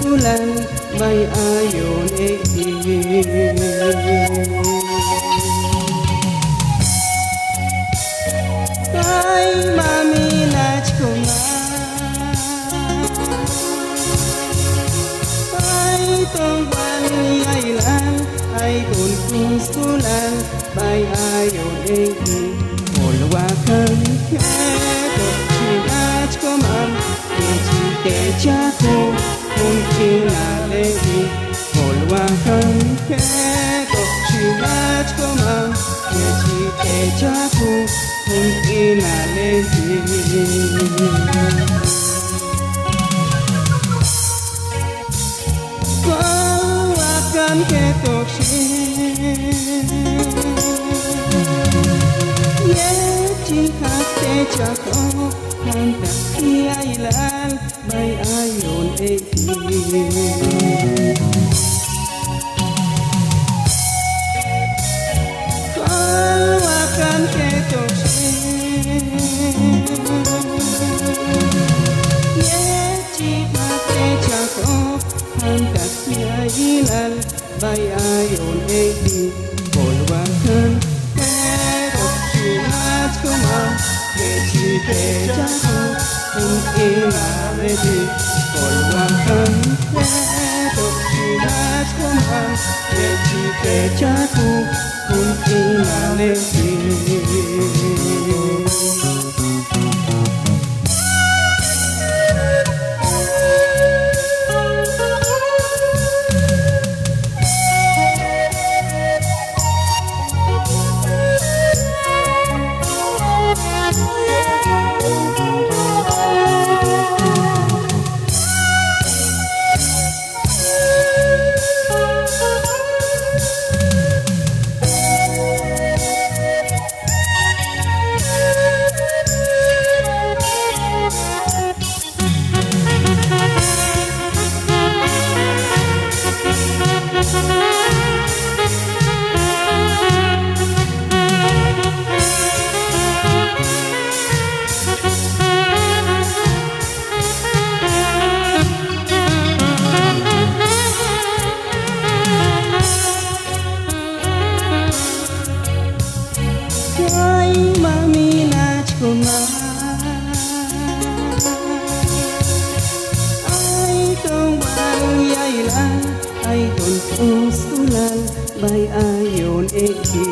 sulan bay ayon eki ay maminach ko na ay tungwal yailan ay kung sulan bay ayon eki olwakan keto chinach ko man Kejaku mungkin alehi Olwakan keto chinach ko man Kejaku mungkin alehi Olwakan keto chinach Kejaku Hantak iailan bay ayon eki Kalwakan ketok Yechi pate jakok Hantak iailan bay ayon eki Kalwakan ketok chinach kumam Yechi kejakok Mungkin aleti Kolwakan ketok chinach kumam Yechi kejakok Mungkin aleti Sulan bay ayon eki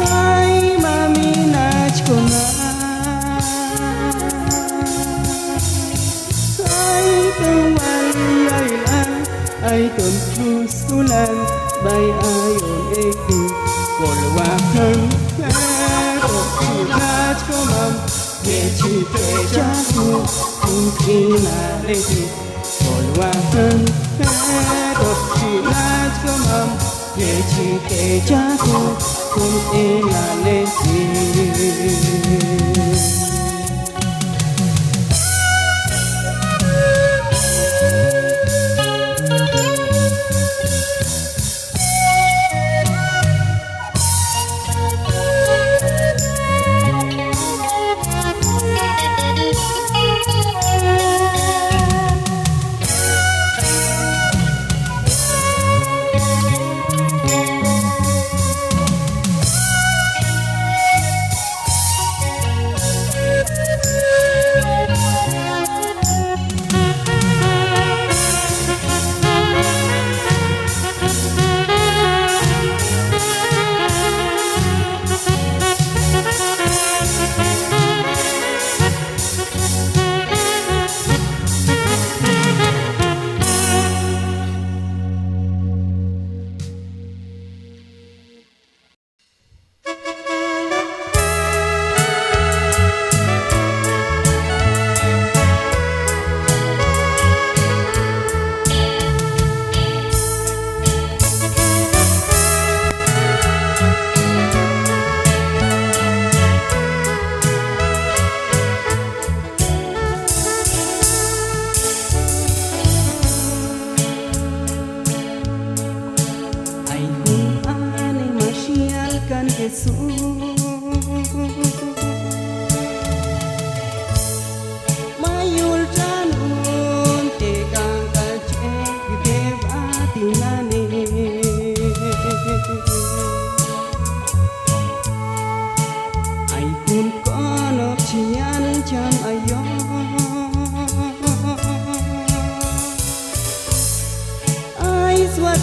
Ay maminach ko na Ay tuwalailan Ay sulan bay ayon eki Kolwakan ketok chinach ko mam Yechi kejaku mungkin aleti Kolwakan ketok chinach ko mam Yechi kejaku mungkin aleti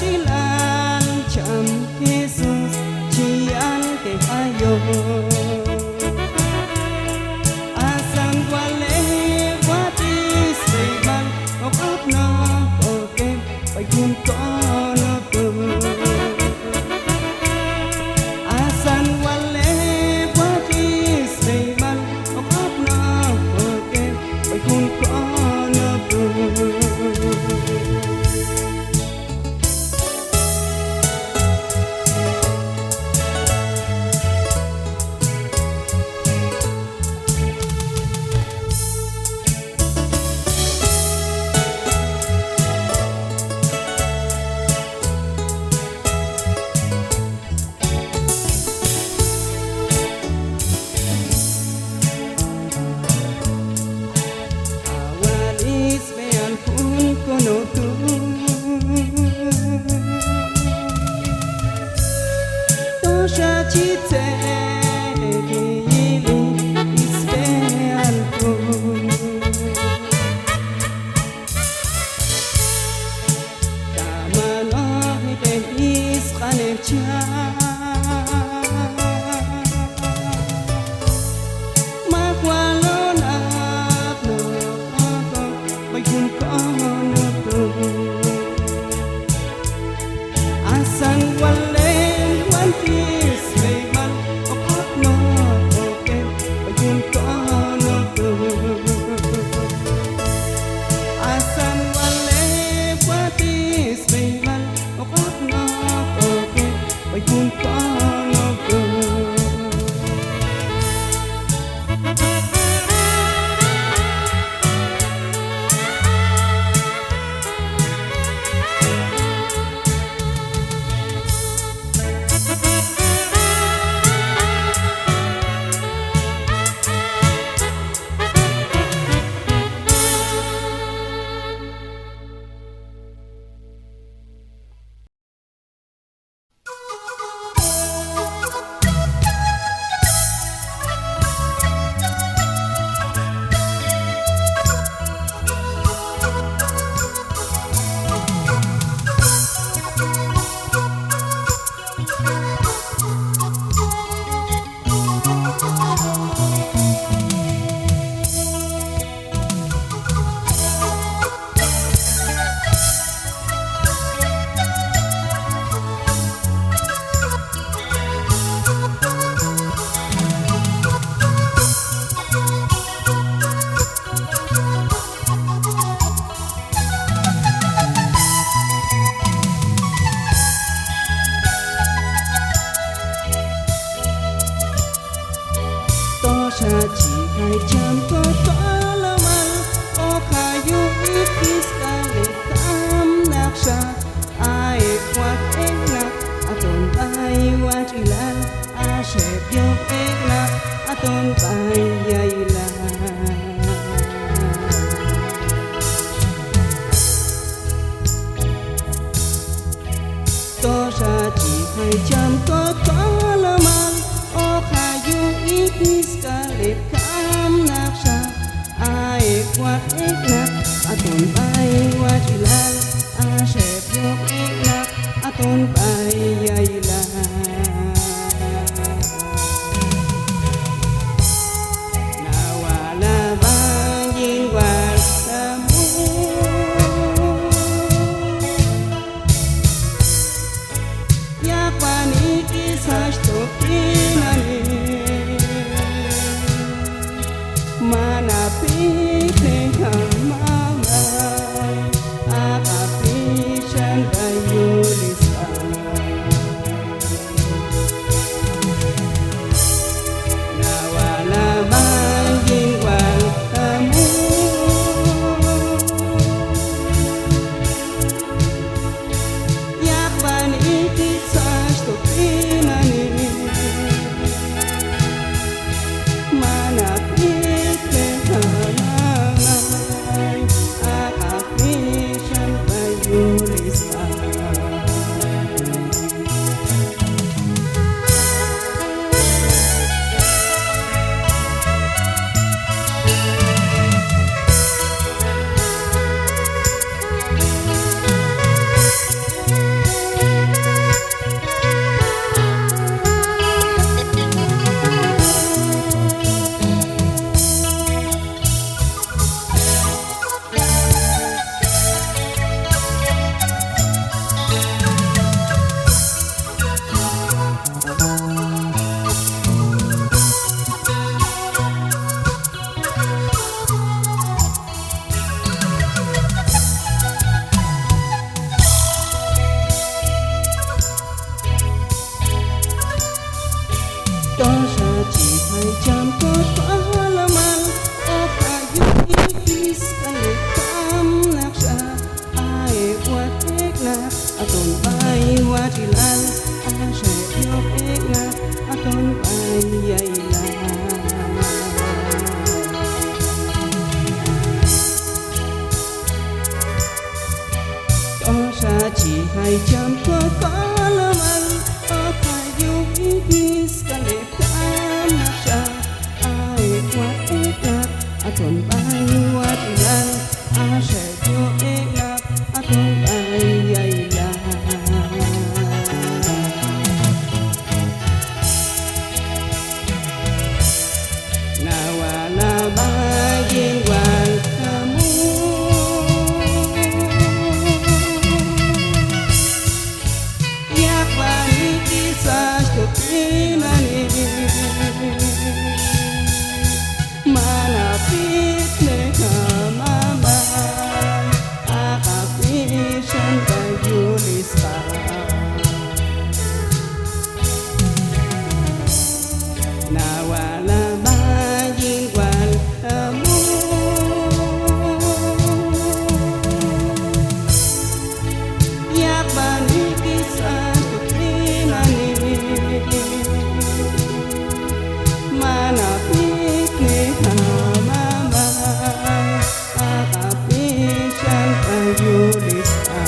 dakilan Cham Jesus Cian ke ayo Asan wale wati seiman Okap na oke Pagkun ko na po Asan wale wati seiman Okap na oke Pagkun ko na po Asan wale wanti sleiman okap no oke pagkun ko no Asan wale wanti sleiman okap no oke pagkun ko no Chachi kai cham ko kalaman o kayu ikis kale kam naksha ai kwat eknak aton bai wat ilan a shep yok eknak aton bai yailan to chachi kai cham ko kalaman o kayu ikis kalit kam naksha ai kwat eknak aton bai wat ilan a shep yok eknak aton bai yailan nawala bangin wasamu yakwani O sa chỉ hay chăm cho có lắm ăn O phải yêu ý ska lệ tan nạc sa ai quát ế ngạc thôn bay quát lan sẽ yêu ế ngạc thôn bay dày là nawala baging wal kamu yak bani kisah kepinani mana fitne kamama akapishan kayulisa nawala baging wal kamu yak bani kisah kepinani mana pikne hamama akapishan kayulisa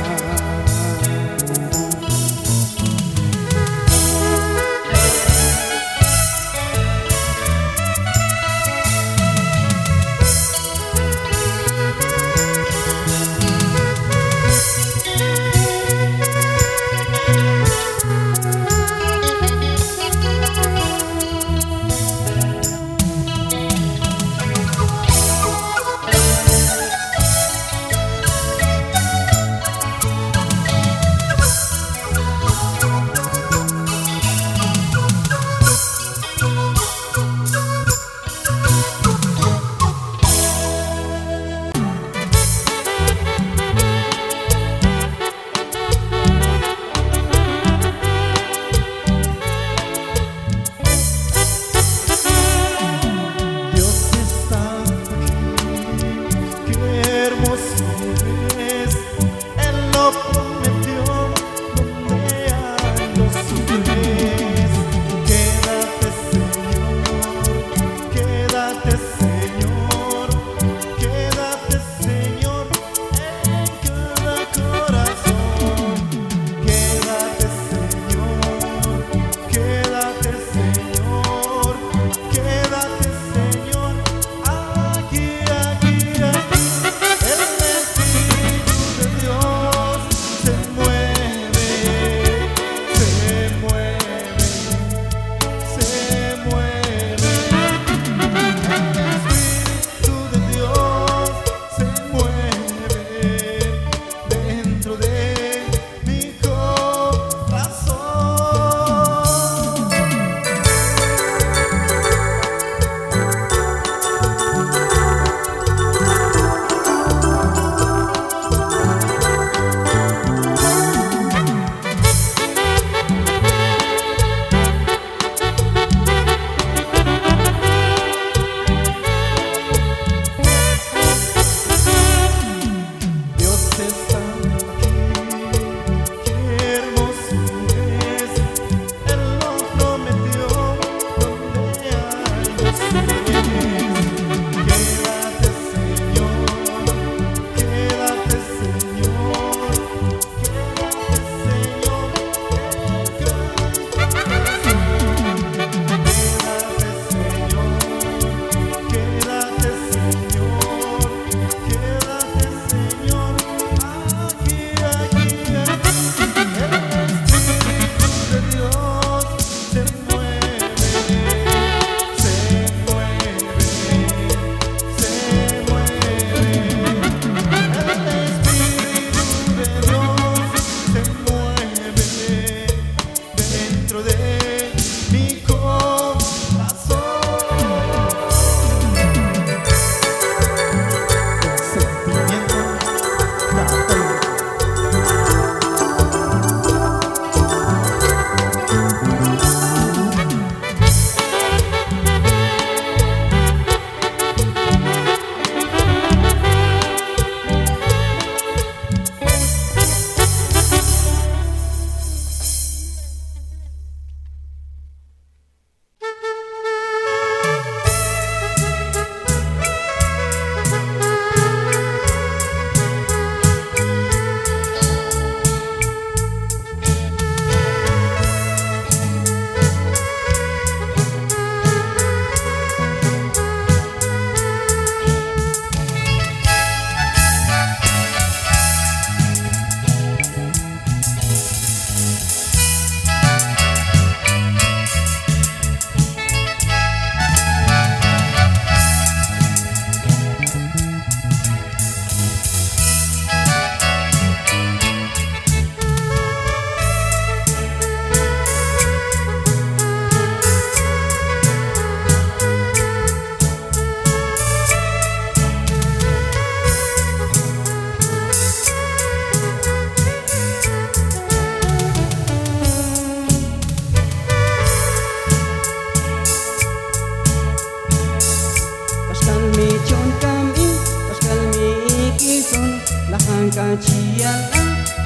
Angkaciala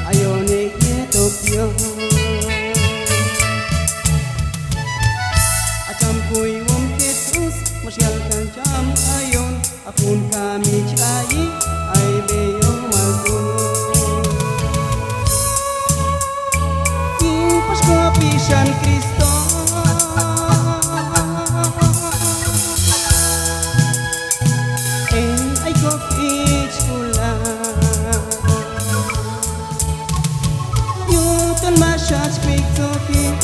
ayone ye Tokyo Acam kui wom Jesus masyal kancam ayon akun kami cai ay beyo magun King Pasko pisan Kristo En ay ko Yutan masyad speak to him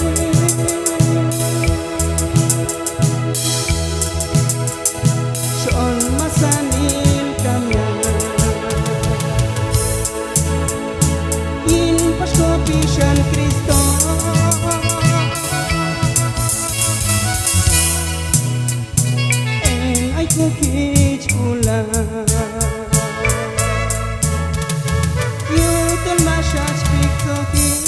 Siyon masanil kanya In Pasko pisan Kristo En ay kukich ulang Yutan masyad speak to him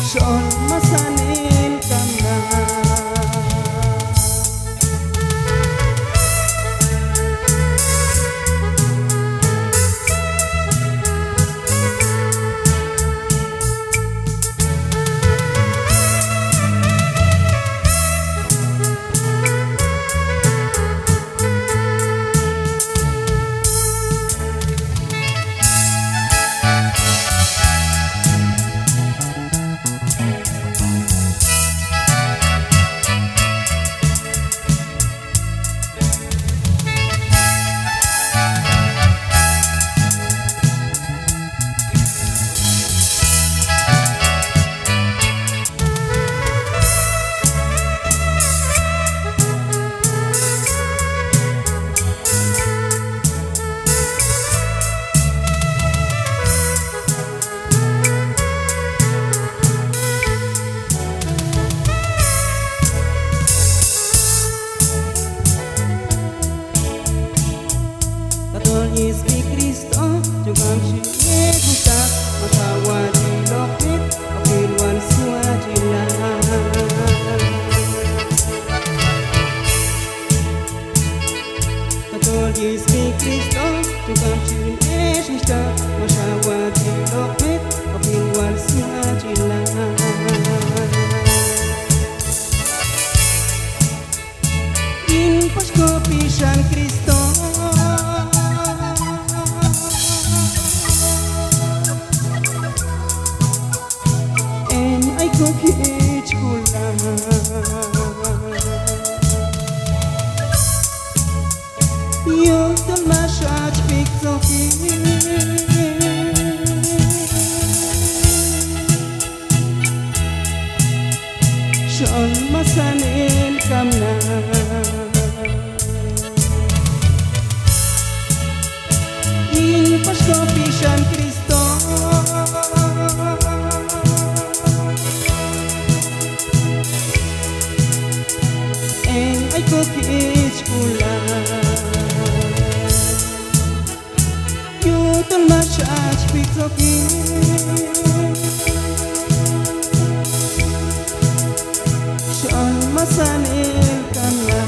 Siyon masanil kanya Yesus Kristo jugam siye gusta masawa di lokit apirwan suajila Katol Yesus Kristo jugam siye gusta masawa di lokit apirwan suajila In Pasko pisan Kristo Kukich kulang Yutan masyad speak to him Siyon masanil kamna In Pasko pisan Kristo Ay kukich ulang Yutan masyad speak to him Siyon masanil kanya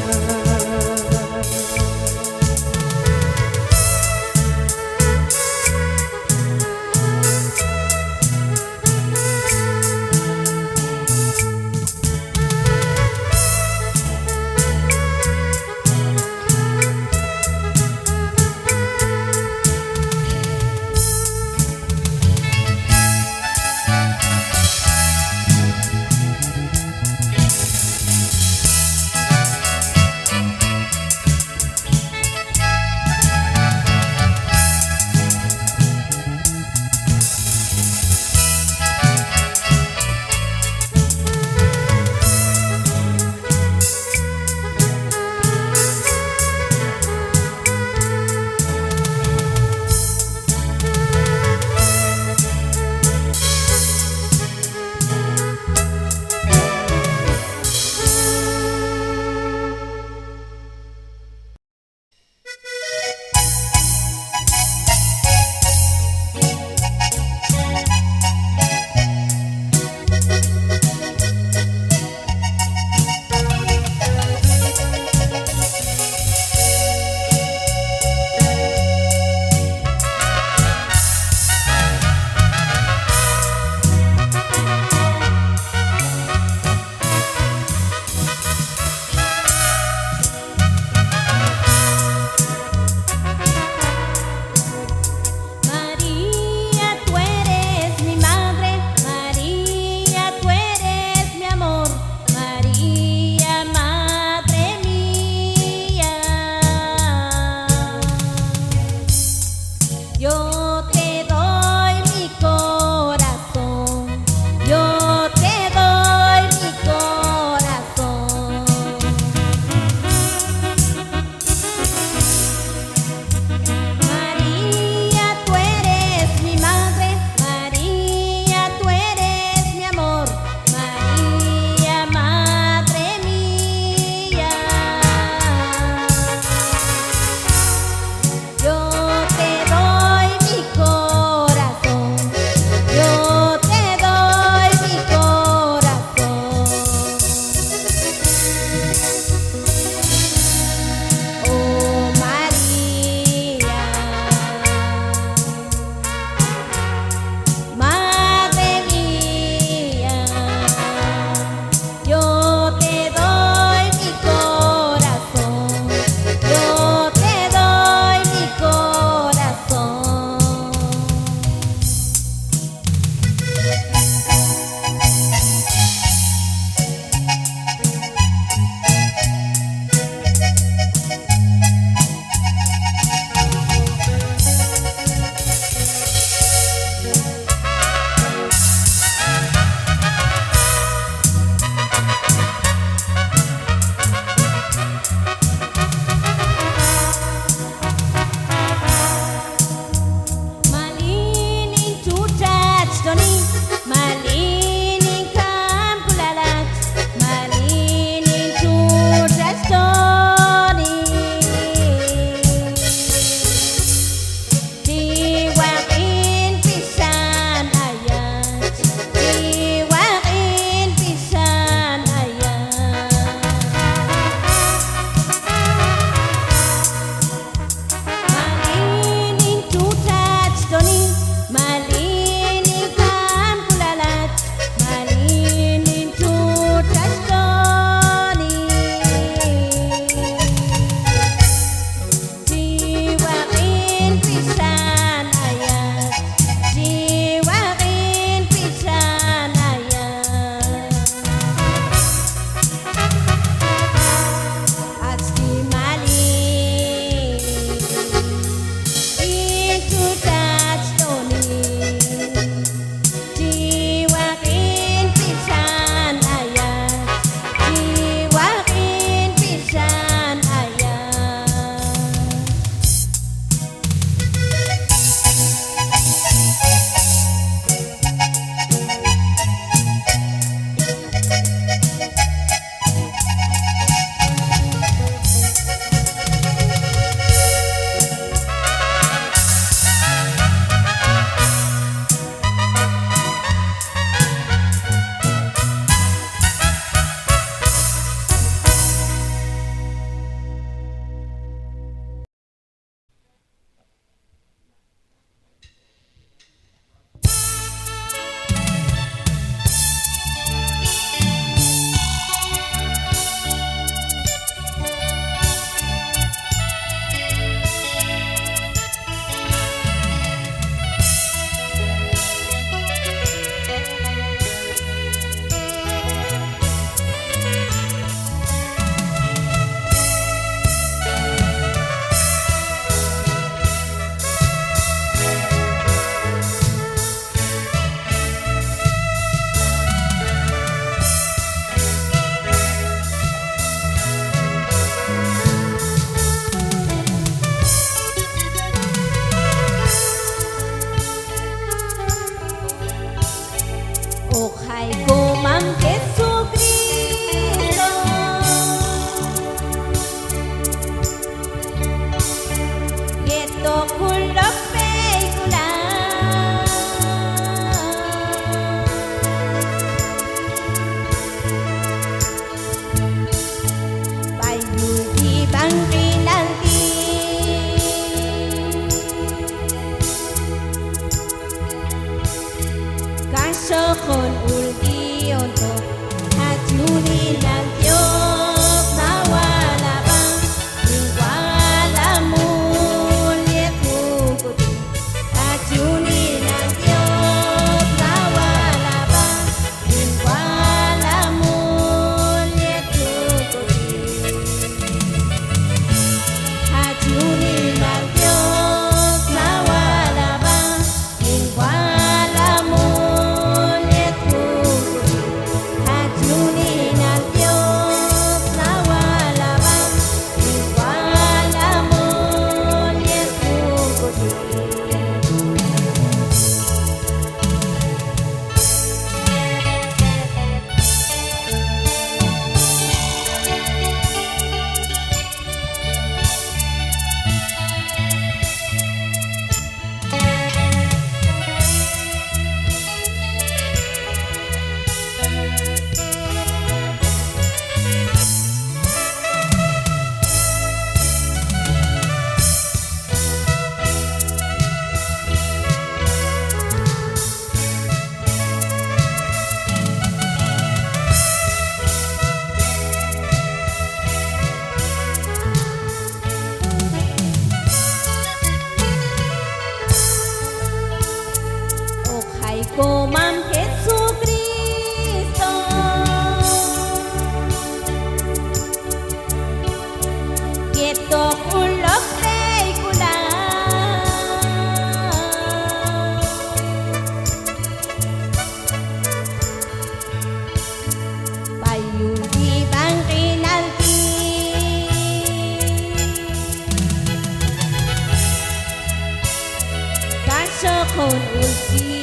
คนอื่นจี